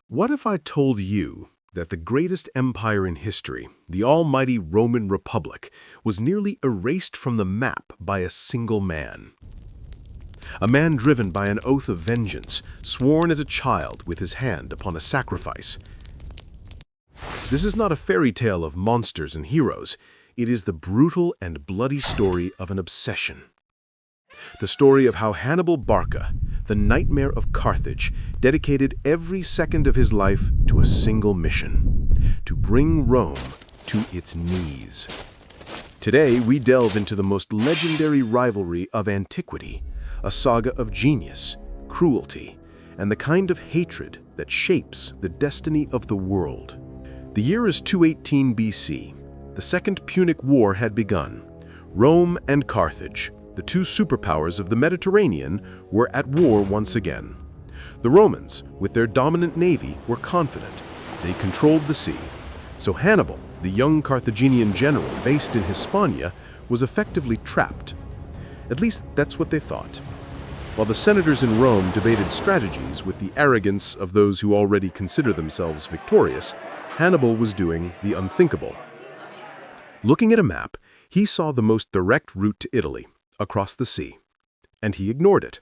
What if I told you that the greatest empire in history, the almighty Roman Republic, was nearly erased from the map by a single man? A man driven by an oath of vengeance, sworn as a child with his hand upon a sacrifice. This is not a fairy tale of monsters and heroes. It is the brutal and bloody story of an obsession. The story of how Hannibal Barca, the nightmare of Carthage, dedicated every second of his life to a single mission: to bring Rome to its knees. Today, we delve into the most legendary rivalry of antiquity, a saga of genius, cruelty, and the kind of hatred that shapes the destiny of the world. The year is 218 BC. The Second Punic War had begun. Rome and Carthage, the two superpowers of the Mediterranean, were at war once again. The Romans, with their dominant navy, were confident. They controlled the sea. So Hannibal, the young Carthaginian general based in Hispania, was effectively trapped. At least that's what they thought. While the senators in Rome debated strategies with the arrogance of those who already consider themselves victorious, Hannibal was doing the unthinkable. Looking at a map, he saw the most direct route to Italy, across the sea, and he ignored it.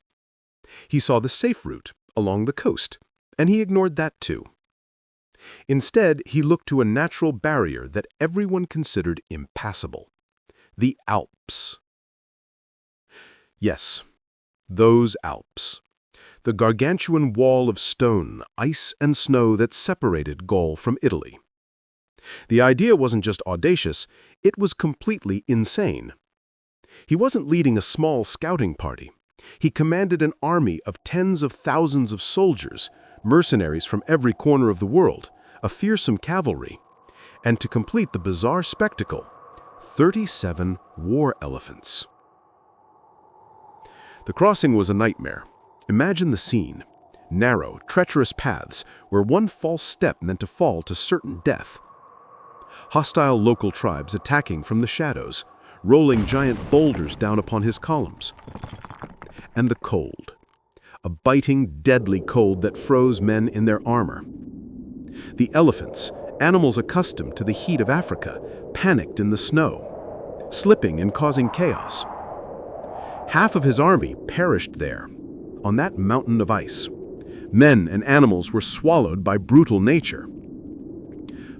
He saw the safe route along the coast, and he ignored that too. Instead, he looked to a natural barrier that everyone considered impassable: the Alps. Yes, those Alps. The gargantuan wall of stone, ice, and snow that separated Gaul from Italy. The idea wasn't just audacious, it was completely insane. He wasn't leading a small scouting party. He commanded an army of tens of thousands of soldiers, mercenaries from every corner of the world, a fearsome cavalry. And to complete the bizarre spectacle, 37 war elephants. The crossing was a nightmare. Imagine the scene: narrow, treacherous paths where one false step meant to fall to certain death. Hostile local tribes attacking from the shadows, rolling giant boulders down upon his columns. And the cold. A biting, deadly cold that froze men in their armor. The elephants, animals accustomed to the heat of Africa, panicked in the snow, slipping and causing chaos. Half of his army perished there, on that mountain of ice. Men and animals were swallowed by brutal nature.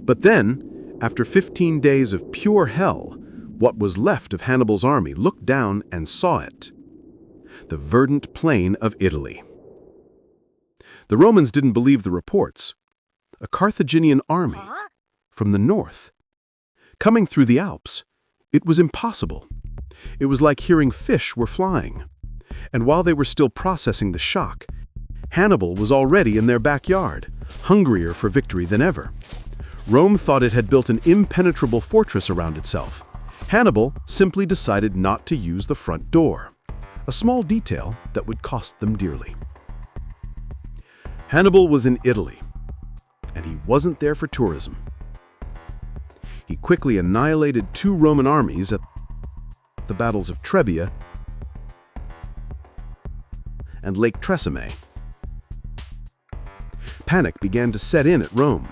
But then, after 15 days of pure hell, what was left of Hannibal's army looked down and saw it: the verdant plain of Italy. The Romans didn't believe the reports. A Carthaginian army from the north, coming through the Alps. It was impossible. It was like hearing fish were flying. And while they were still processing the shock, Hannibal was already in their backyard, hungrier for victory than ever. Rome thought it had built an impenetrable fortress around itself. Hannibal simply decided not to use the front door, a small detail that would cost them dearly. Hannibal was in Italy, and he wasn't there for tourism. He quickly annihilated 2 Roman armies at the battles of Trebia and Lake Tresame. Panic began to set in at Rome.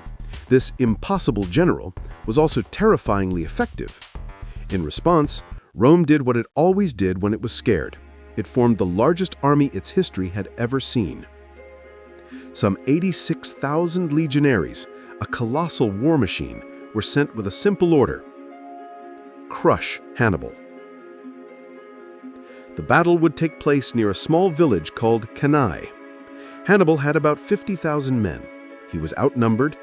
This impossible general was also terrifyingly effective. In response, Rome did what it always did when it was scared. It formed the largest army its history had ever seen. Some 86,000 legionaries, a colossal war machine, were sent with a simple order: crush Hannibal. The battle would take place near a small village called Cannae. Hannibal had about 50,000 men. He was outnumbered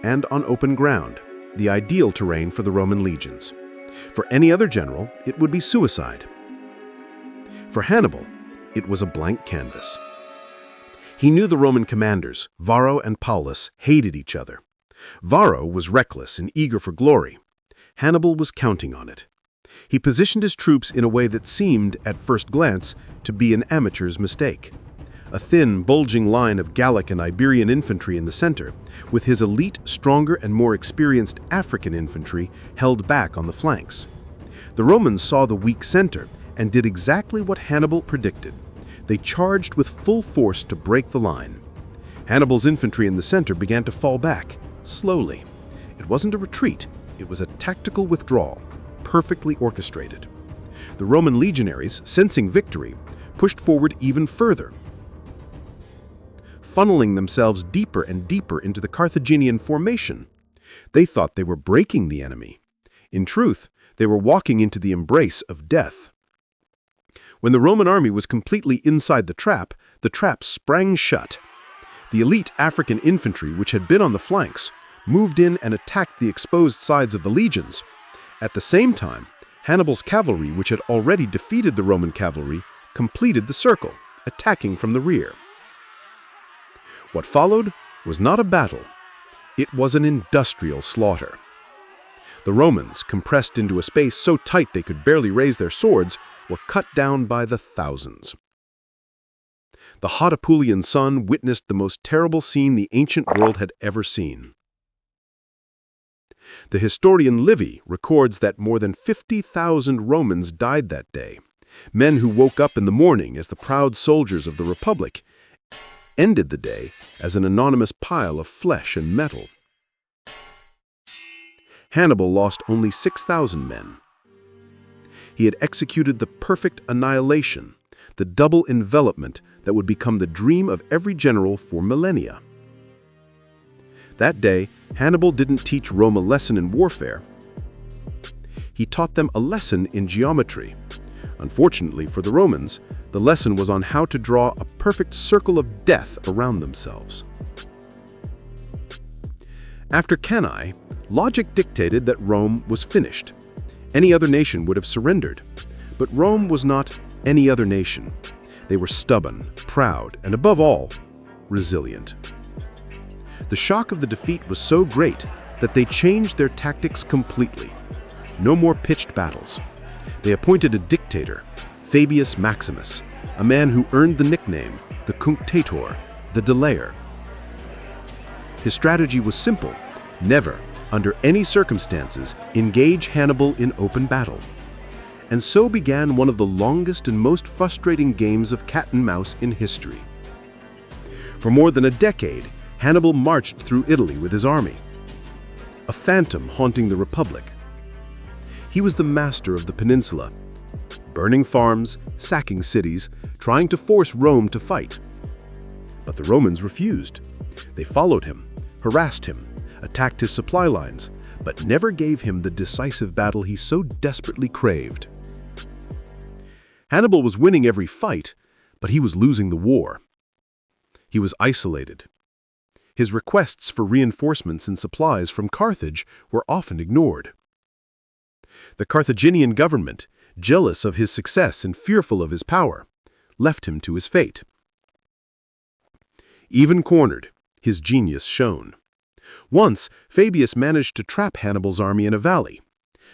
and on open ground, the ideal terrain for the Roman legions. For any other general, it would be suicide. For Hannibal, it was a blank canvas. He knew the Roman commanders, Varro and Paulus, hated each other. Varro was reckless and eager for glory. Hannibal was counting on it. He positioned his troops in a way that seemed, at first glance, to be an amateur's mistake. A thin, bulging line of Gallic and Iberian infantry in the center, with his elite, stronger, and more experienced African infantry held back on the flanks. The Romans saw the weak center and did exactly what Hannibal predicted. They charged with full force to break the line. Hannibal's infantry in the center began to fall back, slowly. It wasn't a retreat, it was a tactical withdrawal, perfectly orchestrated. The Roman legionaries, sensing victory, pushed forward even further, funneling themselves deeper and deeper into the Carthaginian formation. They thought they were breaking the enemy. In truth, they were walking into the embrace of death. When the Roman army was completely inside the trap sprang shut. The elite African infantry, which had been on the flanks, moved in and attacked the exposed sides of the legions. At the same time, Hannibal's cavalry, which had already defeated the Roman cavalry, completed the circle, attacking from the rear. What followed was not a battle. It was an industrial slaughter. The Romans, compressed into a space so tight they could barely raise their swords, were cut down by the thousands. The hot Apulian sun witnessed the most terrible scene the ancient world had ever seen. The historian Livy records that more than 50,000 Romans died that day, men who woke up in the morning as the proud soldiers of the Republic, ended the day as an anonymous pile of flesh and metal. Hannibal lost only 6,000 men. He had executed the perfect annihilation, the double envelopment that would become the dream of every general for millennia. That day, Hannibal didn't teach Rome a lesson in warfare. He taught them a lesson in geometry. Unfortunately for the Romans, the lesson was on how to draw a perfect circle of death around themselves. After Cannae, logic dictated that Rome was finished. Any other nation would have surrendered. But Rome was not any other nation. They were stubborn, proud, and above all, resilient. The shock of the defeat was so great that they changed their tactics completely. No more pitched battles. They appointed a dictator, Fabius Maximus, a man who earned the nickname the Cunctator, the Delayer. His strategy was simple: never, under any circumstances, engage Hannibal in open battle. And so began one of the longest and most frustrating games of cat and mouse in history. For more than a decade, Hannibal marched through Italy with his army, a phantom haunting the Republic. He was the master of the peninsula, burning farms, sacking cities, trying to force Rome to fight. But the Romans refused. They followed him, harassed him, attacked his supply lines, but never gave him the decisive battle he so desperately craved. Hannibal was winning every fight, but he was losing the war. He was isolated. His requests for reinforcements and supplies from Carthage were often ignored. The Carthaginian government, jealous of his success and fearful of his power, left him to his fate. Even cornered, his genius shone. Once, Fabius managed to trap Hannibal's army in a valley.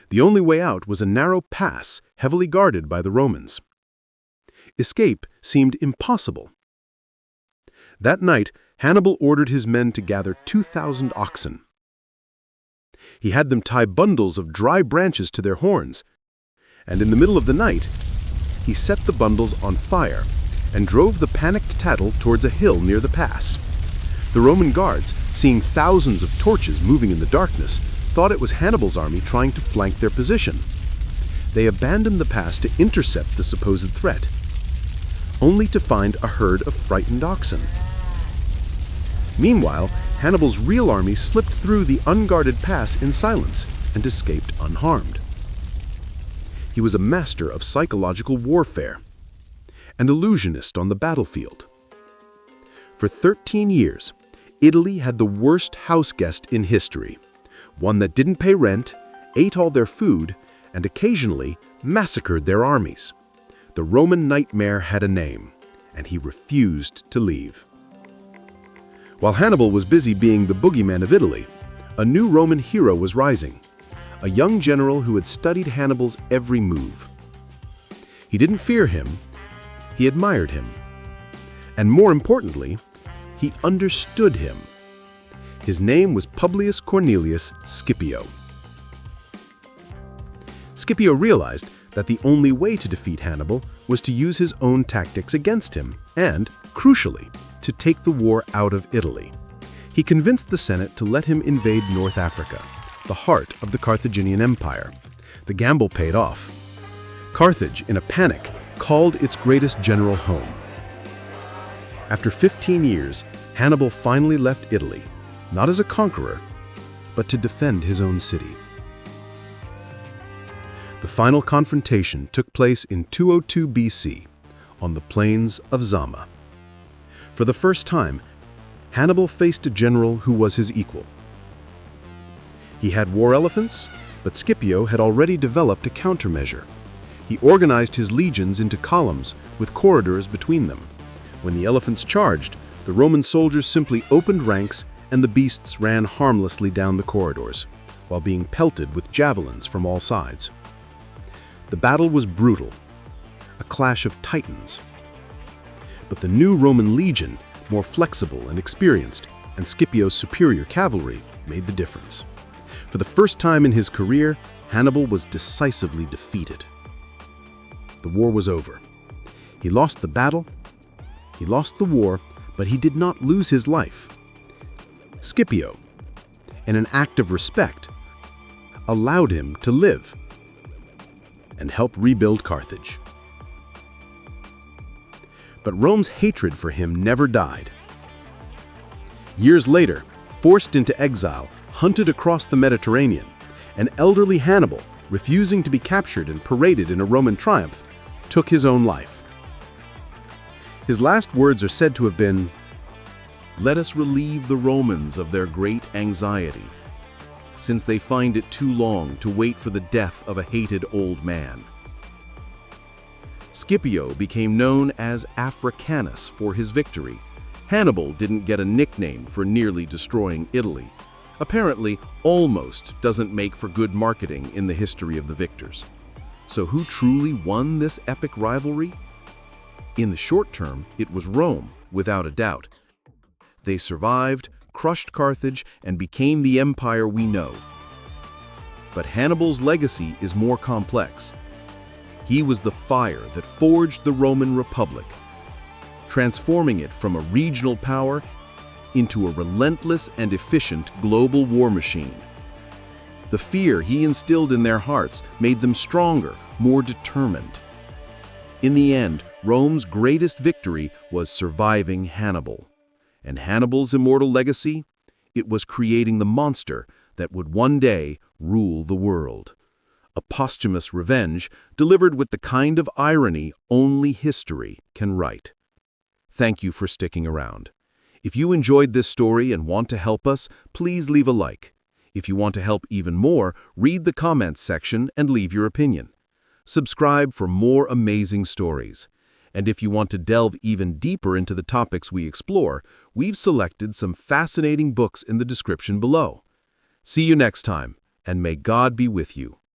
The only way out was a narrow pass, heavily guarded by the Romans. Escape seemed impossible. That night, Hannibal ordered his men to gather 2,000 oxen. He had them tie bundles of dry branches to their horns, and in the middle of the night, he set the bundles on fire and drove the panicked cattle towards a hill near the pass. The Roman guards, seeing thousands of torches moving in the darkness, thought it was Hannibal's army trying to flank their position. They abandoned the pass to intercept the supposed threat, only to find a herd of frightened oxen. Meanwhile, Hannibal's real army slipped through the unguarded pass in silence and escaped unharmed. He was a master of psychological warfare, an illusionist on the battlefield. For 13 years, Italy had the worst house guest in history, one that didn't pay rent, ate all their food, and occasionally massacred their armies. The Roman nightmare had a name, and he refused to leave. While Hannibal was busy being the boogeyman of Italy, a new Roman hero was rising, a young general who had studied Hannibal's every move. He didn't fear him, he admired him. And more importantly, he understood him. His name was Publius Cornelius Scipio. Scipio realized that the only way to defeat Hannibal was to use his own tactics against him, and, crucially, to take the war out of Italy. He convinced the Senate to let him invade North Africa, the heart of the Carthaginian Empire. The gamble paid off. Carthage, in a panic, called its greatest general home. After 15 years, Hannibal finally left Italy, not as a conqueror, but to defend his own city. The final confrontation took place in 202 BC, on the plains of Zama. For the first time, Hannibal faced a general who was his equal. He had war elephants, but Scipio had already developed a countermeasure. He organized his legions into columns with corridors between them. When the elephants charged, the Roman soldiers simply opened ranks and the beasts ran harmlessly down the corridors, while being pelted with javelins from all sides. The battle was brutal, a clash of titans. But the new Roman legion, more flexible and experienced, and Scipio's superior cavalry made the difference. For the first time in his career, Hannibal was decisively defeated. The war was over. He lost the battle, he lost the war, but he did not lose his life. Scipio, in an act of respect, allowed him to live and help rebuild Carthage. But Rome's hatred for him never died. Years later, forced into exile, hunted across the Mediterranean, an elderly Hannibal, refusing to be captured and paraded in a Roman triumph, took his own life. His last words are said to have been, "Let us relieve the Romans of their great anxiety, since they find it too long to wait for the death of a hated old man." Scipio became known as Africanus for his victory. Hannibal didn't get a nickname for nearly destroying Italy. Apparently, almost doesn't make for good marketing in the history of the victors. So who truly won this epic rivalry? In the short term, it was Rome, without a doubt. They survived, crushed Carthage, and became the empire we know. But Hannibal's legacy is more complex. He was the fire that forged the Roman Republic, transforming it from a regional power into a relentless and efficient global war machine. The fear he instilled in their hearts made them stronger, more determined. In the end, Rome's greatest victory was surviving Hannibal. And Hannibal's immortal legacy? It was creating the monster that would one day rule the world. A posthumous revenge delivered with the kind of irony only history can write. Thank you for sticking around. If you enjoyed this story and want to help us, please leave a like. If you want to help even more, read the comments section and leave your opinion. Subscribe for more amazing stories. And if you want to delve even deeper into the topics we explore, we've selected some fascinating books in the description below. See you next time, and may God be with you.